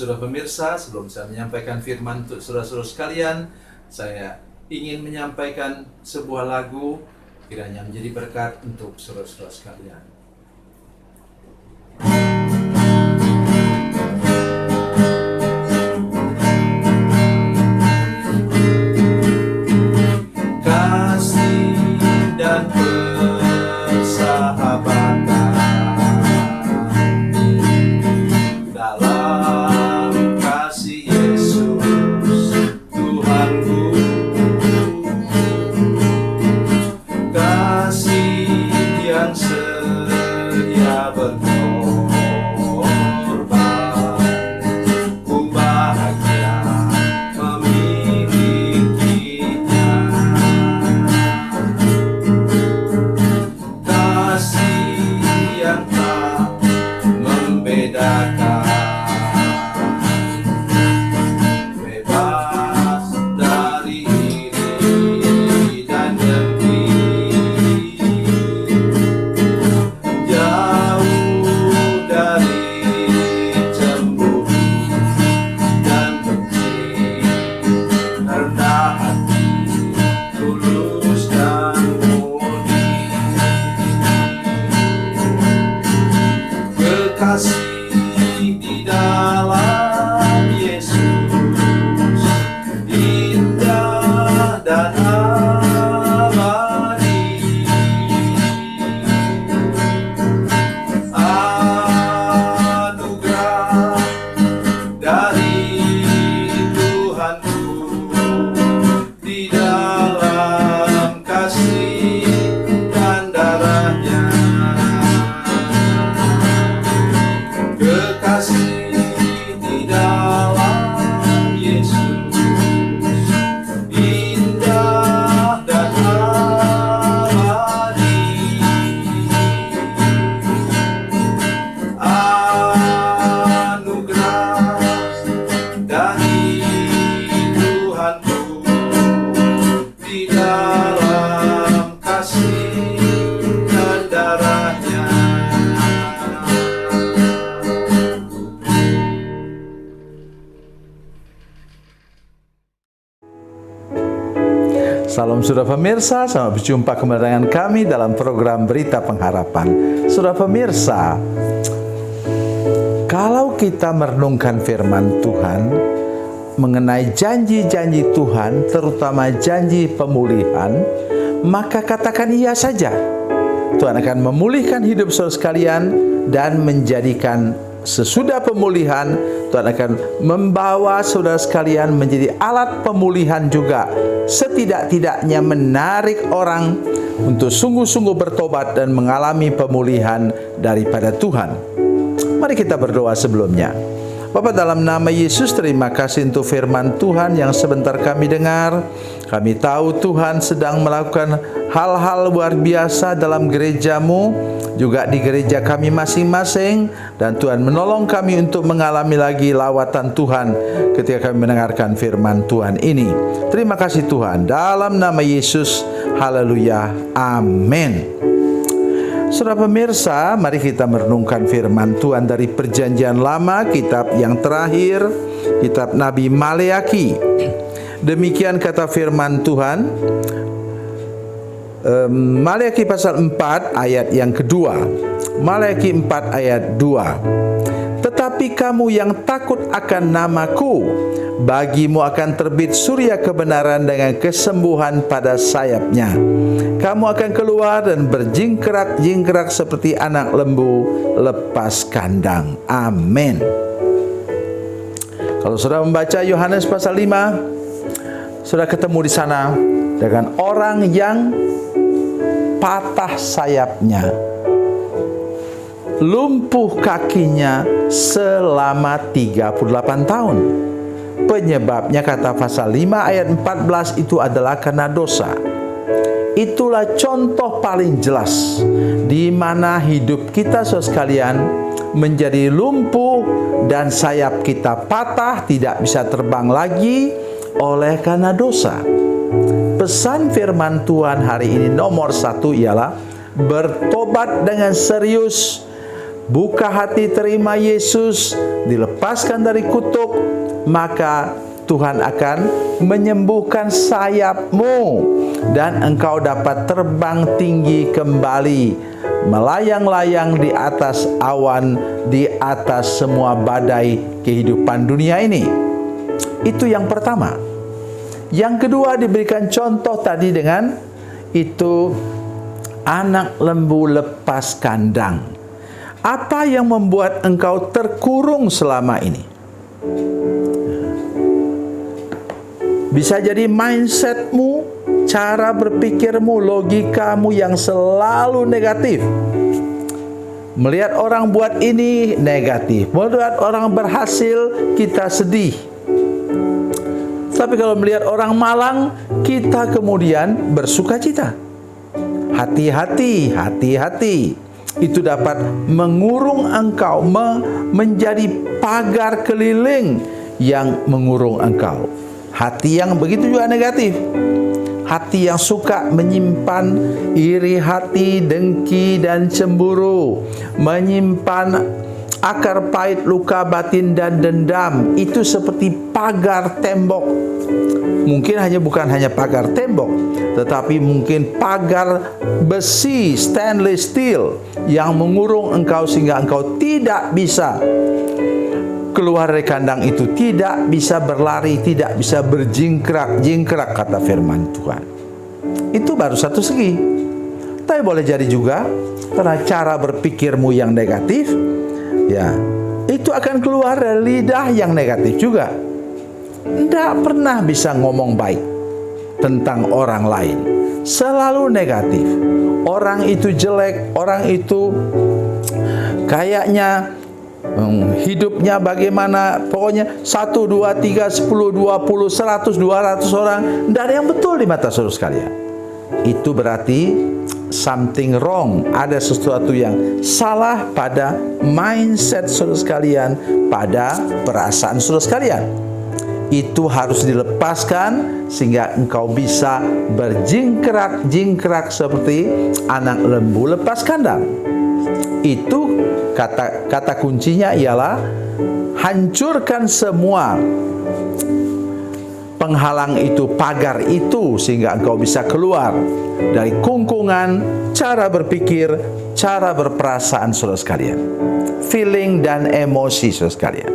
saudara pemirsa, sebelum saya menyampaikan firman untuk saudara-saudara sekalian, saya ingin menyampaikan sebuah lagu kiranya menjadi berkat untuk saudara-saudara sekalian. Kasih dan persahabatan dalam kasih Yesus Tuhanku, kasih yang setia berkorban, ku bahagia memilikinya. Kasih yang tak membedakan, bebas dari iri dan dengki, jauh dari cemburu dan benci, rendah hati, tulus dan murni. Kekasih di dalam Yesus indah dan abadi. Anugerah dari Tuhanku di dalam kasih dan darahnya. Kekasih di dalam Yesus indah dan abadi. Anugerah dari Tuhanku di dalam kasih dan darahnya. Salam saudara pemirsa, selamat berjumpa kembali dengan kami dalam program Berita Pengharapan. Saudara pemirsa, kalau kita merenungkan firman Tuhan mengenai janji-janji Tuhan, terutama janji pemulihan, maka katakan iya saja. Tuhan akan memulihkan hidup saudara sekalian dan menjadikan sesudah pemulihan, Tuhan akan membawa saudara sekalian menjadi alat pemulihan juga. Setidak-tidaknya menarik orang untuk sungguh-sungguh bertobat dan mengalami pemulihan daripada Tuhan. Mari kita berdoa sebelumnya. Bapa, dalam nama Yesus, terima kasih untuk firman Tuhan yang sebentar kami dengar. Kami tahu Tuhan sedang melakukan hal-hal luar biasa dalam gerejamu, juga di gereja kami masing-masing, dan Tuhan menolong kami untuk mengalami lagi lawatan Tuhan ketika kami mendengarkan firman Tuhan ini. Terima kasih Tuhan, dalam nama Yesus, haleluya, amin. Saudara pemirsa, mari kita merenungkan firman Tuhan dari Perjanjian Lama, kitab yang terakhir, kitab Nabi Maleaki. Demikian kata firman Tuhan, Maleaki pasal 4 ayat yang kedua. Maleaki 4 ayat 2. Tetapi kamu yang takut akan namaku, bagimu akan terbit surya kebenaran dengan kesembuhan pada sayapnya. Kamu akan keluar dan berjingkrak-jingkrak seperti anak lembu lepas kandang. Amin. Kalau saudara membaca Yohanes pasal 5, saudara ketemu di sana dengan orang yang patah sayapnya, lumpuh kakinya selama 38 tahun. Penyebabnya kata pasal 5 ayat 14 itu adalah karena dosa. Itulah contoh paling jelas di mana hidup kita saudara sekalian menjadi lumpuh dan sayap kita patah, tidak bisa terbang lagi oleh karena dosa. Pesan firman Tuhan hari ini nomor 1 ialah bertobat dengan serius, buka hati terima Yesus, dilepaskan dari kutuk, maka Tuhan akan menyembuhkan sayapmu dan engkau dapat terbang tinggi kembali, melayang-layang di atas awan, di atas semua badai kehidupan dunia ini. Itu yang pertama. Yang kedua, diberikan contoh tadi dengan itu anak lembu lepas kandang. Apa yang membuat engkau terkurung selama ini? Bisa jadi mindsetmu, cara berpikirmu, logikamu yang selalu negatif. Melihat orang buat ini negatif, melihat orang berhasil kita sedih. Tapi kalau melihat orang malang, kita kemudian bersuka cita. Hati-hati, hati-hati. Itu dapat mengurung engkau, menjadi pagar keliling yang mengurung engkau. Hati yang begitu juga negatif. Hati yang suka menyimpan iri hati, dengki dan cemburu, menyimpan akar pahit, luka batin dan dendam. Itu seperti pagar tembok. Mungkin bukan hanya pagar tembok, tetapi mungkin pagar besi, stainless steel, yang mengurung engkau sehingga engkau tidak bisa keluar dari kandang itu, tidak bisa berlari, tidak bisa berjingkrak-jingkrak, kata firman Tuhan. Itu baru satu segi. Tapi boleh jadi juga karena cara berpikirmu yang negatif, ya, itu akan keluar dari lidah yang negatif juga. Tidak pernah bisa ngomong baik tentang orang lain. Selalu negatif. Orang itu jelek, orang itu kayaknya hidupnya bagaimana, pokoknya 1, 2, 3, 10, 20, 100, 200 orang, tidak ada yang betul di mata saudara sekalian. Itu berarti something wrong, ada sesuatu yang salah pada mindset saudara sekalian, pada perasaan saudara sekalian. Itu harus dilepaskan sehingga engkau bisa berjingkrak-jingkrak seperti anak lembu lepas kandang. Itu kata kuncinya ialah hancurkan semua penghalang itu, pagar itu, sehingga engkau bisa keluar dari kungkungan cara berpikir, cara berperasaan saudara sekalian, feeling dan emosi saudara sekalian.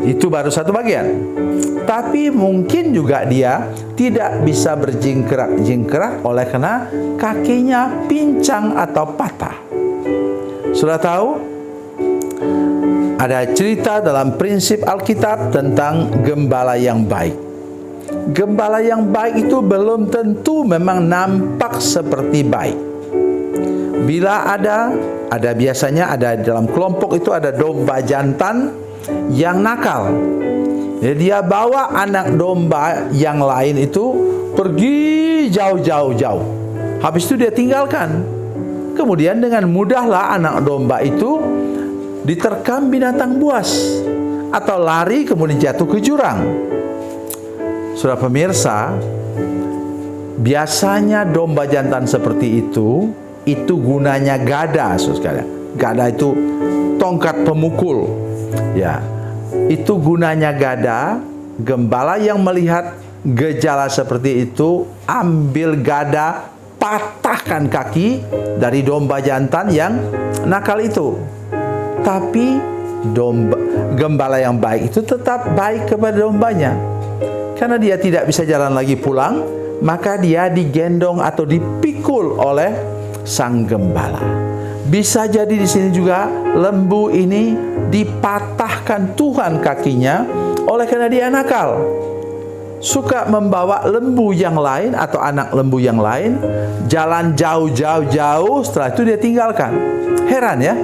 Itu baru satu bagian. Tapi mungkin juga dia tidak bisa berjingkrak-jingkrak oleh karena kakinya pincang atau patah. Sudah tahu? Ada cerita dalam prinsip Alkitab tentang gembala yang baik. Gembala yang baik itu belum tentu memang nampak seperti baik. Bila ada biasanya ada dalam kelompok itu ada domba jantan yang nakal. Jadi dia bawa anak domba yang lain itu pergi jauh. Habis itu dia tinggalkan. Kemudian dengan mudahlah anak domba itu diterkam binatang buas atau lari kemudian jatuh ke jurang. Saudara pemirsa, biasanya domba jantan seperti itu gunanya gada, saudara sekalian. Gada itu tongkat pemukul. Ya, itu gunanya gada. Gembala yang melihat gejala seperti itu ambil gada, patahkan kaki dari domba jantan yang nakal itu. Tapi gembala yang baik itu tetap baik kepada dombanya. Karena dia tidak bisa jalan lagi pulang, maka dia digendong atau dipikul oleh sang gembala. Bisa jadi di sini juga lembu ini dipatahkan Tuhan kakinya oleh karena dia nakal. Suka membawa lembu yang lain atau anak lembu yang lain jalan jauh, setelah itu dia tinggalkan. Heran ya,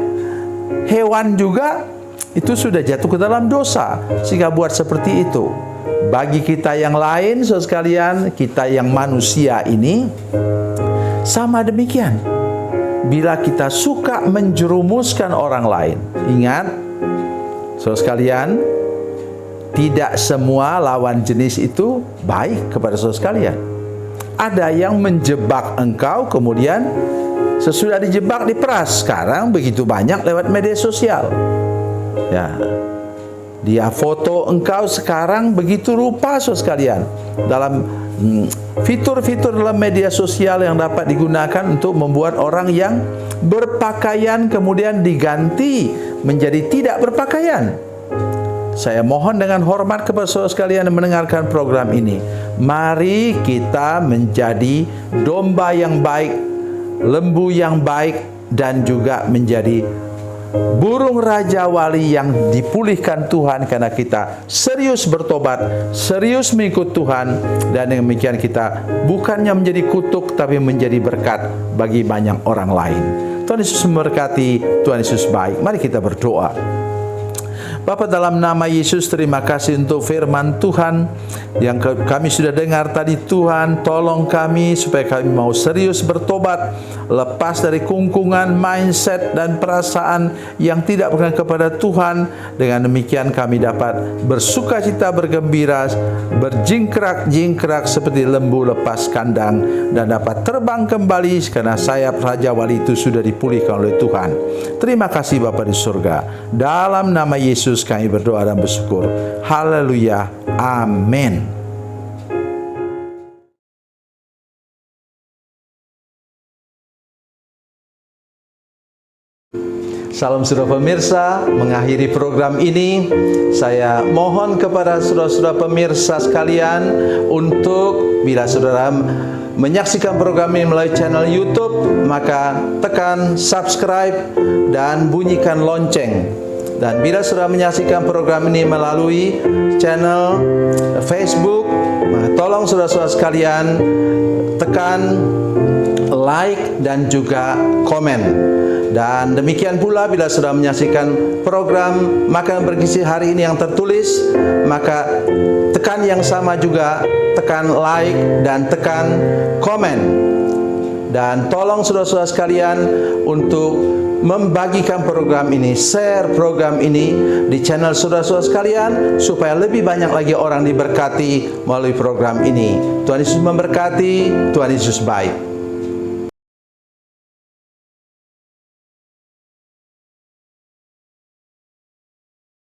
hewan juga itu sudah jatuh ke dalam dosa sehingga buat seperti itu. Bagi kita yang lain, saudara sekalian, kita yang manusia ini sama demikian. Bila kita suka menjerumuskan orang lain, ingat saudara sekalian, tidak semua lawan jenis itu baik kepada saudara sekalian. Ada yang menjebak engkau, kemudian sesudah dijebak diperas. Sekarang begitu banyak lewat media sosial. Ya, dia foto engkau sekarang begitu rupa, saudara sekalian, dalam fitur-fitur dalam media sosial yang dapat digunakan untuk membuat orang yang berpakaian kemudian diganti menjadi tidak berpakaian. Saya mohon dengan hormat kepada saudara sekalian yang mendengarkan program ini, mari kita menjadi domba yang baik, lembu yang baik, dan juga menjadi burung raja wali yang dipulihkan Tuhan karena kita serius bertobat, serius mengikut Tuhan, dan dengan demikian kita bukannya menjadi kutuk tapi menjadi berkat bagi banyak orang lain. Tuhan Yesus memberkati, Tuhan Yesus baik. Mari kita berdoa. Bapa, dalam nama Yesus, terima kasih untuk firman Tuhan yang kami sudah dengar tadi. Tuhan, tolong kami supaya kami mau serius bertobat, lepas dari kungkungan mindset dan perasaan yang tidak berkenan kepada Tuhan. Dengan demikian kami dapat bersukacita, bergembira, berjingkrak-jingkrak seperti lembu lepas kandang, dan dapat terbang kembali karena sayap Raja Wali itu sudah dipulihkan oleh Tuhan. Terima kasih Bapa di surga. Dalam nama Yesus kami berdoa dan bersyukur. Haleluya. Amin. Salam saudara pemirsa, mengakhiri program ini saya mohon kepada saudara-saudara pemirsa sekalian untuk bila saudara menyaksikan program ini melalui channel YouTube, maka tekan subscribe dan bunyikan lonceng. Dan bila saudara menyaksikan program ini melalui channel Facebook, tolong saudara-saudara sekalian tekan like dan juga komen. Dan demikian pula bila sudah menyaksikan program Makanan Bergizi hari ini yang tertulis, maka tekan yang sama juga, tekan like dan tekan komen. Dan tolong saudara-saudara sekalian untuk membagikan program ini, share program ini di channel saudara-saudara sekalian supaya lebih banyak lagi orang diberkati melalui program ini. Tuhan Yesus memberkati, Tuhan Yesus baik.